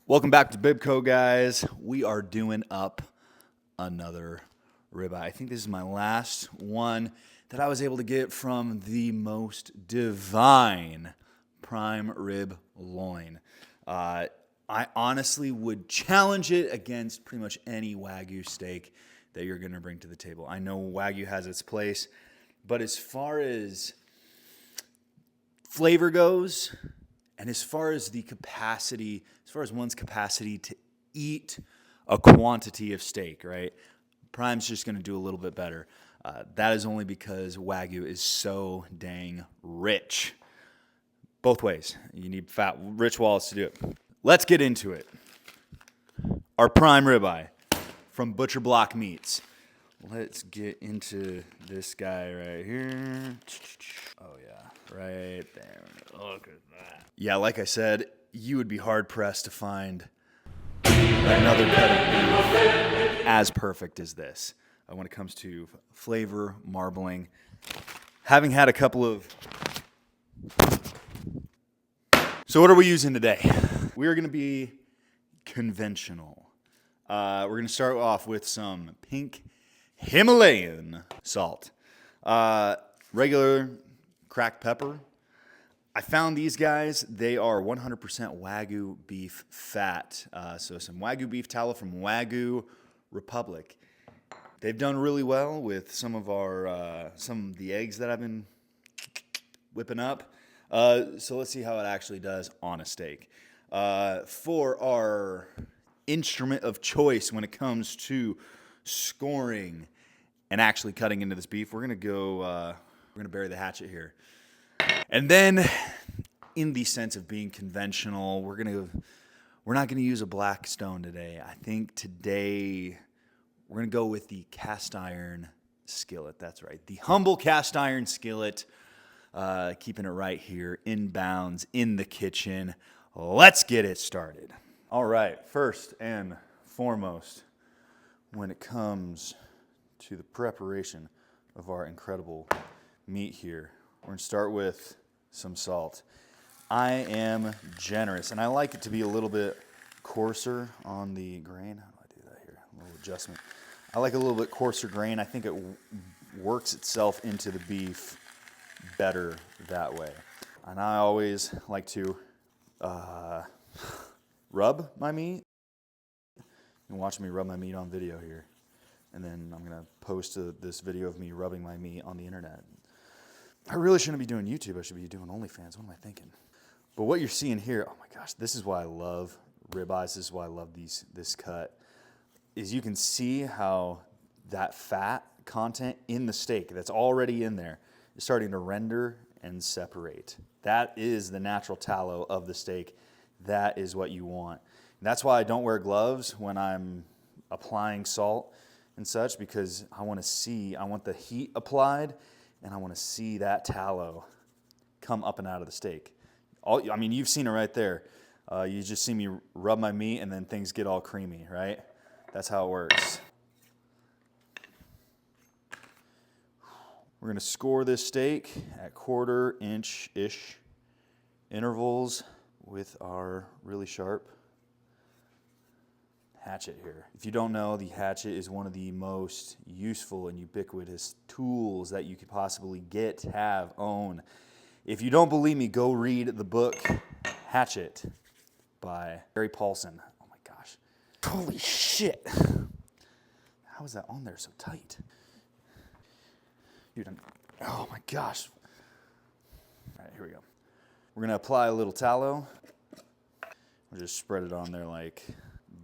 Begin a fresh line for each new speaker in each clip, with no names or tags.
Welcome back to Bibco, guys. We are doing up another ribeye. I think this is my last one that I was able to get from the most divine prime rib loin. I honestly would challenge it against pretty much any Wagyu steak that you're going to bring to the table. I know Wagyu has its place, but as far as flavor goes, and as far as the capacity, as far as one's capacity to eat a quantity of steak, right? Prime's just going to do a little bit better. That is only because Wagyu is so dang rich. Both ways. You need fat, rich wallets to do it. Let's get into it. Our prime ribeye from Butcher Block Meats. Let's get into this guy right here. Oh, yeah. Right there. Look at that. Yeah, like I said, you would be hard-pressed to find another cut of beef as perfect as this when it comes to flavor, marbling. Having had a couple of... So what are we using today? We're going to be conventional. We're going to start off with some pink Himalayan salt. Regular cracked pepper. I found these guys. They are 100% Wagyu beef fat. So some Wagyu beef tallow from Wagyu Republic. They've done really well with some of the eggs that I've been whipping up. So let's see how it actually does on a steak. For our instrument of choice when it comes to scoring and actually cutting into this beef, we're gonna bury the hatchet here. And then, in the sense of being conventional, we're not gonna use a black stone today. I think today we're gonna go with the cast iron skillet. That's right, the humble cast iron skillet. Keeping it right here, in bounds, in the kitchen. Let's get it started. All right, first and foremost, when it comes to the preparation of our incredible meat here, we're gonna start with some salt. I am generous, and I like it to be a little bit coarser on the grain. How do I do that here? A little adjustment. I like a little bit coarser grain. I think it works itself into the beef better that way. And I always like to rub my meat. You can watch me rub my meat on video here. And then I'm going to post this video of me rubbing my meat on the internet. I really shouldn't be doing YouTube. I should be doing OnlyFans. What am I thinking? But what you're seeing here, oh my gosh, this is why I love ribeyes. This is why I love this cut. Is you can see how that fat content in the steak that's already in there is starting to render and separate. That is the natural tallow of the steak. That is what you want. And that's why I don't wear gloves when I'm applying salt and such, because I want the heat applied, and I want to see that tallow come up and out of the steak. I mean, you've seen it right there. You just see me rub my meat, and then things get all creamy, right? That's how it works. We're going to score this steak at 1/4 inch-ish intervals with our really sharp hatchet here. If you don't know, the hatchet is one of the most useful and ubiquitous tools that you could possibly get, have, own. If you don't believe me, go read the book Hatchet by Barry Paulson. Oh my gosh. Holy shit. How is that on there so tight? Dude, oh my gosh. All right, here we go. We're gonna apply a little tallow. We'll just spread it on there like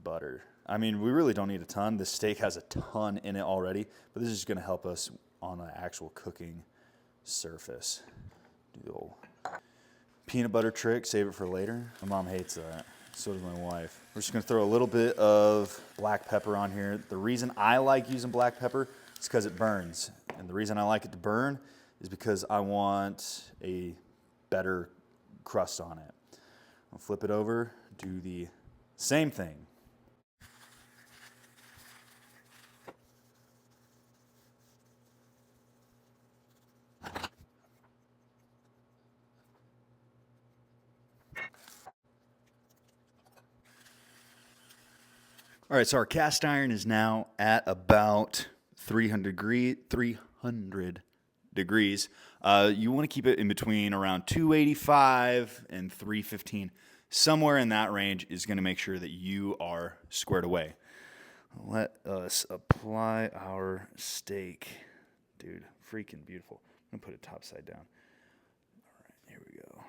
butter. I mean, we really don't need a ton. This steak has a ton in it already, but this is gonna help us on an actual cooking surface. Do the old peanut butter trick, save it for later. My mom hates that. So does my wife. We're just gonna throw a little bit of black pepper on here. The reason I like using black pepper is because it burns. And the reason I like it to burn is because I want a better crust on it. I'll flip it over, do the same thing. All right, so our cast iron is now at about 300 degrees. You want to keep it in between around 285 and 315. Somewhere in that range is going to make sure that you are squared away. Let us apply our steak. Dude, freaking beautiful. I'm going to put it topside down. All right, here we go.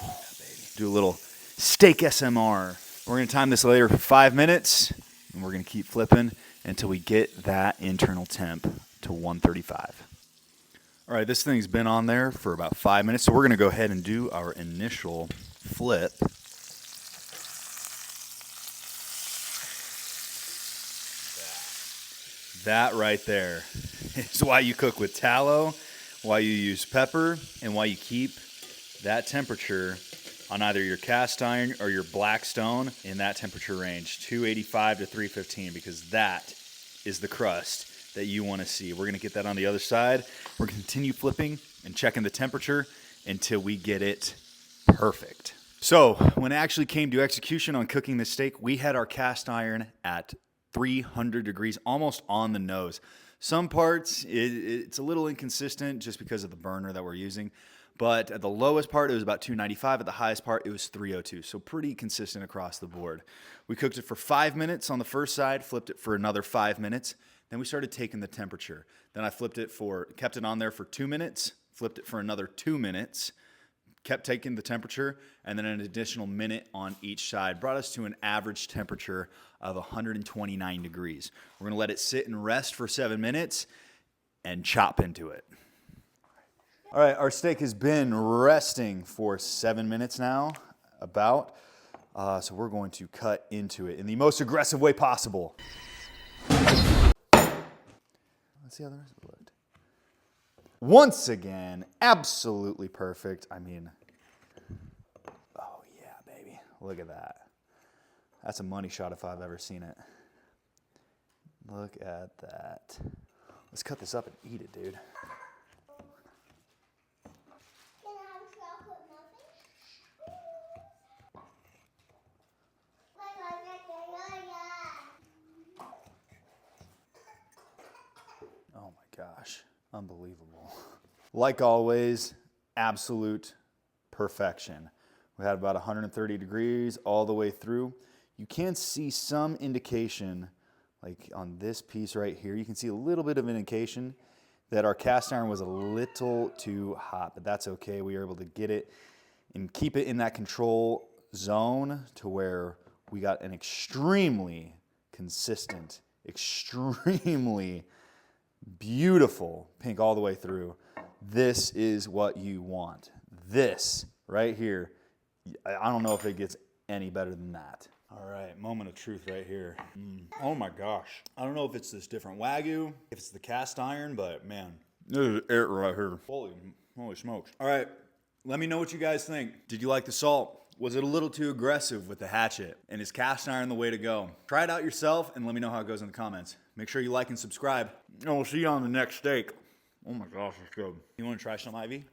Yeah, baby. Do a little steak SMR. We're going to time this later for 5 minutes, and we're going to keep flipping until we get that internal temp to 135. All right, this thing's been on there for about 5 minutes, so we're going to go ahead and do our initial flip. That right there is why you cook with tallow, why you use pepper, and why you keep that temperature on either your cast iron or your black stone in that temperature range, 285 to 315, because that is the crust that you want to see. We're going to get that on the other side. We're going to continue flipping and checking the temperature until we get it perfect. So when it actually came to execution on cooking this steak, we had our cast iron at 300 degrees, almost on the nose. Some parts, it's a little inconsistent just because of the burner that we're using. But at the lowest part, it was about 295. At the highest part, it was 302. So pretty consistent across the board. We cooked it for 5 minutes on the first side, flipped it for another 5 minutes. Then we started taking the temperature. Then I kept it on there for 2 minutes, flipped it for another 2 minutes, kept taking the temperature, and then an additional minute on each side. Brought us to an average temperature of 129 degrees. We're gonna let it sit and rest for 7 minutes and chop into it. All right, our steak has been resting for 7 minutes now, so we're going to cut into it in the most aggressive way possible. Let's see how the rest of it looked. Once again, absolutely perfect. I mean, oh yeah, baby. Look at that. That's a money shot if I've ever seen it. Look at that. Let's cut this up and eat it, dude. Oh my gosh, unbelievable. Like always, absolute perfection. We had about 130 degrees all the way through. You can see some indication, like on this piece right here, you can see a little bit of indication that our cast iron was a little too hot, but that's okay. We were able to get it and keep it in that control zone to where we got an extremely consistent, extremely beautiful pink all the way through. This is what you want. This right here, I don't know if it gets any better than that. All right, moment of truth right here. Oh my gosh. I don't know if it's this different Wagyu, if it's the cast iron, but man, this is it right here. Holy smokes. All right, let me know what you guys think. Did you like the salt? Was it a little too aggressive with the hatchet? And is cast iron the way to go? Try it out yourself and let me know how it goes in the comments. Make sure you like and subscribe. And we'll see you on the next steak. Oh my gosh, it's good. You want to try some, Ivy?